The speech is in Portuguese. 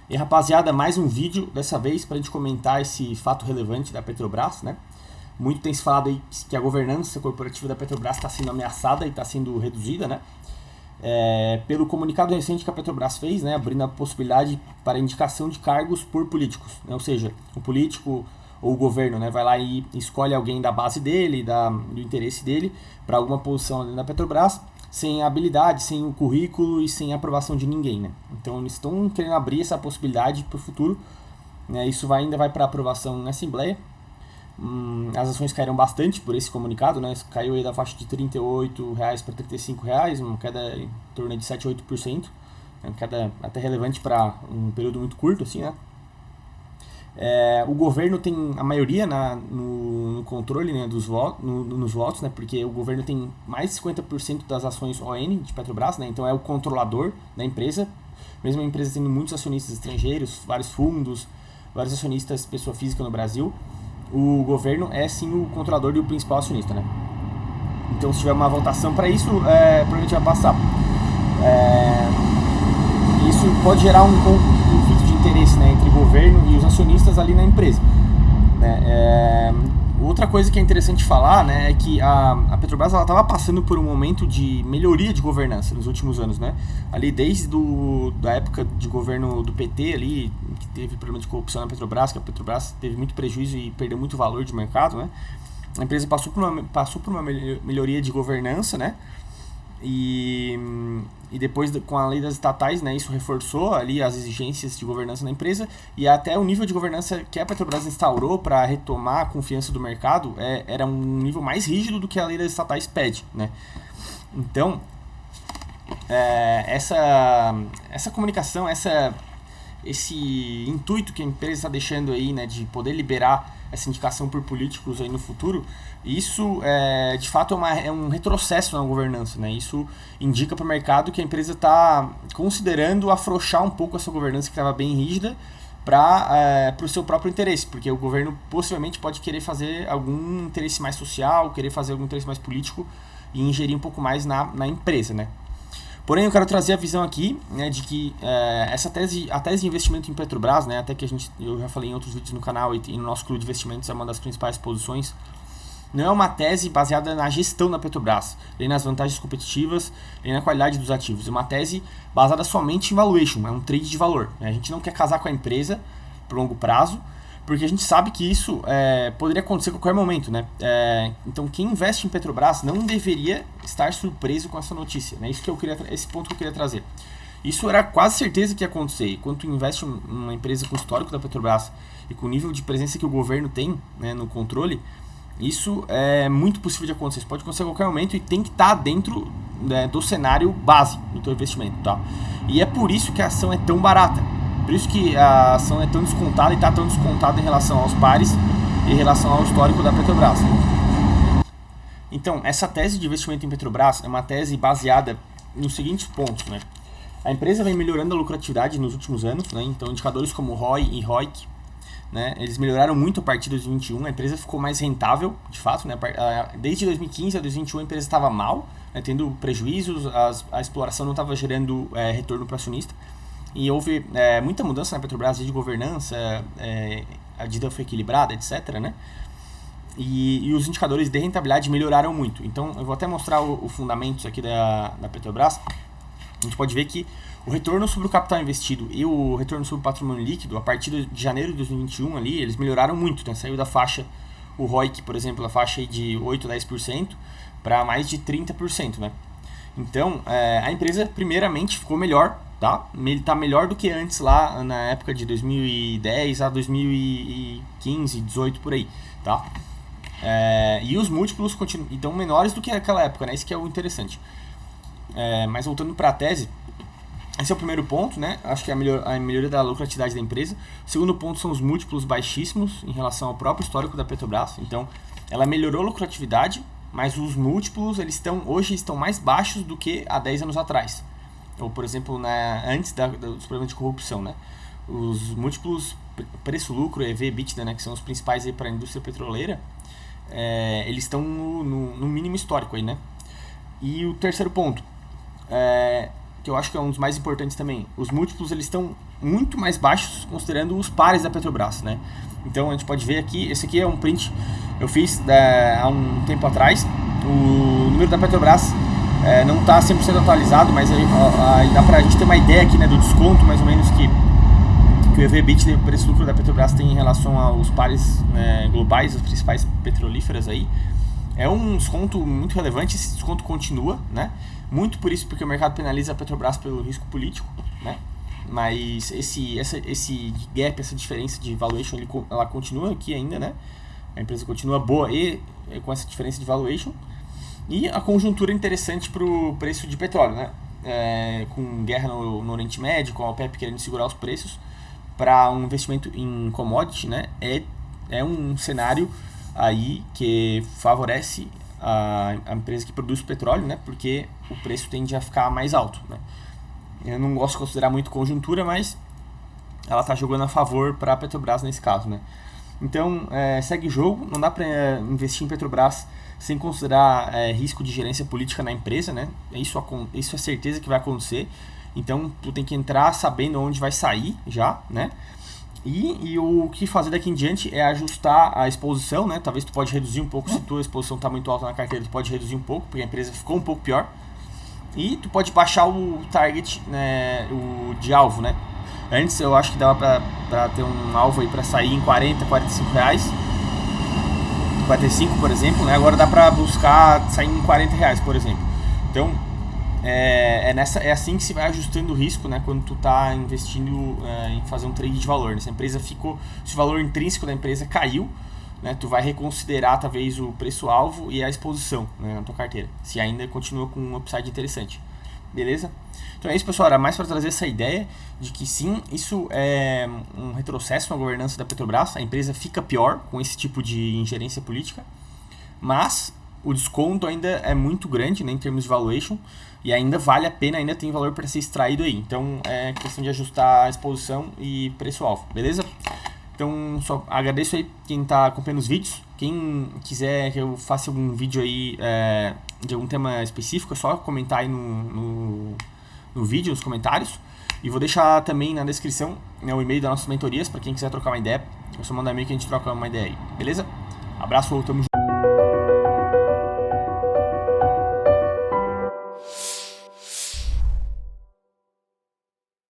E rapaziada, mais um vídeo, dessa vez para a gente comentar esse fato relevante da Petrobras, né? Muito tem se falado aí que a governança corporativa da Petrobras está sendo ameaçada e está sendo reduzida, né? Pelo comunicado recente que a Petrobras fez, né, abrindo a possibilidade para indicação de cargos por políticos, né? Ou seja, o político ou o governo, né, vai lá e escolhe alguém da base dele, do interesse dele, para alguma posição ali na Petrobras, sem habilidade, sem o currículo e sem a aprovação de ninguém, né? Então eles estão querendo abrir essa possibilidade para o futuro, né? Isso ainda vai para aprovação na Assembleia. As ações caíram bastante por esse comunicado, né? Caiu aí da faixa de R$ 38 para R$ 35, uma queda em torno de 7 a 8%, uma queda até relevante para um período muito curto, assim, né? O governo tem a maioria no controle, né, nos votos, né, porque o governo tem mais de 50% das ações ON de Petrobras, né, então é o controlador da empresa, mesmo a empresa tendo muitos acionistas estrangeiros, vários fundos, vários acionistas pessoa física no Brasil, o governo é sim o controlador e o principal acionista, né. Então se tiver uma votação para isso, provavelmente vai passar. Isso pode gerar um conflito de interesse, né, entre o governo e os acionistas ali na empresa, né. Outra coisa que é interessante falar, né, é que a Petrobras estava passando por um momento de melhoria de governança nos últimos anos, né, ali desde da época de governo do PT ali, que teve problema de corrupção na Petrobras, que a Petrobras teve muito prejuízo e perdeu muito valor de mercado, né. A empresa passou por uma melhoria de governança, né. E depois com a lei das estatais, né, isso reforçou ali as exigências de governança na empresa e até o nível de governança que a Petrobras instaurou para retomar a confiança do mercado era um nível mais rígido do que a lei das estatais pede, né? Então, essa comunicação, esse intuito que a empresa está deixando aí, né, de poder liberar essa indicação por políticos aí no futuro, isso de fato é um retrocesso na governança, né? Isso indica para o mercado que a empresa está considerando afrouxar um pouco essa governança que estava bem rígida para o seu próprio interesse, porque o governo possivelmente pode querer fazer algum interesse mais social, querer fazer algum interesse mais político e ingerir um pouco mais na empresa, né? Porém, eu quero trazer a visão aqui, né, de que a tese de investimento em Petrobras, né, até que eu já falei em outros vídeos no canal e no nosso clube de investimentos é uma das principais posições, não é uma tese baseada na gestão da Petrobras, nem nas vantagens competitivas, nem na qualidade dos ativos. É uma tese baseada somente em valuation, é um trade de valor, né? A gente não quer casar com a empresa por longo prazo, porque a gente sabe que isso poderia acontecer a qualquer momento, né? Então quem investe em Petrobras não deveria estar surpreso com essa notícia, né? Esse ponto que eu queria trazer. Isso era quase certeza que ia acontecer. E quando tu investe em uma empresa com o histórico da Petrobras e com o nível de presença que o governo tem, né, no controle, isso é muito possível de acontecer. Isso pode acontecer a qualquer momento e tem que estar dentro, né, do cenário base do teu investimento, tá? E é por isso que a ação é tão barata. Por isso que a ação é tão descontada e está tão descontada em relação aos pares e em relação ao histórico da Petrobras. Então, essa tese de investimento em Petrobras é uma tese baseada nos seguintes pontos, né? A empresa vem melhorando a lucratividade nos últimos anos, né? Então, indicadores como ROI e ROIC, né, eles melhoraram muito a partir de 2021, a empresa ficou mais rentável, de fato, né? Desde 2015 a 2021 a empresa estava mal, né, tendo prejuízos, a exploração não estava gerando retorno para o acionista. E houve muita mudança na Petrobras de governança, a dívida foi equilibrada, etc., né? E os indicadores de rentabilidade melhoraram muito. Então, eu vou até mostrar o fundamentos aqui da Petrobras. A gente pode ver que o retorno sobre o capital investido e o retorno sobre o patrimônio líquido, a partir de janeiro de 2021, ali, eles melhoraram muito, né? Saiu da faixa, o ROIC, por exemplo, da faixa aí de 8 a 10% para mais de 30%, né? Então, a empresa, primeiramente, ficou melhor, tá? Tá melhor do que antes lá na época de 2010 a 2015, 18 por aí, tá? E os múltiplos estão menores do que aquela época, né? Isso que é o interessante. Mas voltando para a tese, esse é o primeiro ponto, né? Acho que é a melhoria da lucratividade da empresa. O segundo ponto são os múltiplos baixíssimos em relação ao próprio histórico da Petrobras. Então, ela melhorou a lucratividade, mas os múltiplos hoje estão mais baixos do que há 10 anos atrás. Ou, por exemplo, antes dos problemas de corrupção, né? Os múltiplos preço-lucro, EV, EBITDA, né, que são os principais para a indústria petroleira, eles estão no mínimo histórico aí, né? E o terceiro ponto, que eu acho que é um dos mais importantes também, os múltiplos eles estão muito mais baixos considerando os pares da Petrobras, né? Então a gente pode ver aqui, esse aqui é um print que eu fiz há um tempo atrás. O número da Petrobras não está 100% atualizado, mas aí dá pra gente ter uma ideia aqui, né, do desconto mais ou menos que o EV/EBITDA, o preço-lucro da Petrobras, tem em relação aos pares, né, globais, as principais petrolíferas aí. É um desconto muito relevante, esse desconto continua, né? Muito por isso, porque o mercado penaliza a Petrobras pelo risco político, né? Mas esse gap, essa diferença de valuation, ela continua aqui ainda, né? A empresa continua boa e com essa diferença de valuation. E a conjuntura interessante para o preço de petróleo, né? Com guerra no Oriente Médio, com a OPEP querendo segurar os preços, para um investimento em commodity, né? É um cenário aí que favorece a empresa que produz petróleo, né? Porque o preço tende a ficar mais alto, né? Eu não gosto de considerar muito conjuntura, mas ela está jogando a favor para a Petrobras nesse caso, né? Então, segue o jogo, não dá para investir em Petrobras sem considerar risco de gerência política na empresa, né? Isso é certeza que vai acontecer. Então, tu tem que entrar sabendo onde vai sair já, né? E o que fazer daqui em diante é ajustar a exposição, né? Talvez tu pode reduzir um pouco, se tua exposição está muito alta na carteira, tu pode reduzir um pouco, porque a empresa ficou um pouco pior. E tu pode baixar o target, né, o de alvo, né? Antes eu acho que dava pra ter um alvo aí pra sair em 40, 45 reais. 45, por exemplo, né? Agora dá pra buscar sair em 40 reais, por exemplo. Então, é assim que se vai ajustando o risco, né? Quando tu tá investindo em fazer um trade de valor, né? Se a empresa ficou, se o valor intrínseco da empresa caiu, né, tu vai reconsiderar talvez o preço-alvo e a exposição, né, na tua carteira, se ainda continua com um upside interessante. Beleza? Então é isso, pessoal. Era mais para trazer essa ideia de que sim, isso é um retrocesso na governança da Petrobras. A empresa fica pior com esse tipo de ingerência política, mas o desconto ainda é muito grande, né, em termos de valuation, e ainda vale a pena, ainda tem valor para ser extraído aí. Então é questão de ajustar a exposição e preço-alvo. Beleza? Então, só agradeço aí quem está acompanhando os vídeos. Quem quiser que eu faça algum vídeo aí de algum tema específico, é só comentar aí no vídeo, nos comentários. E vou deixar também na descrição, né, o e-mail das nossas mentorias, para quem quiser trocar uma ideia. É só mandar e-mail que a gente troca uma ideia aí. Beleza? Abraço, tamo junto.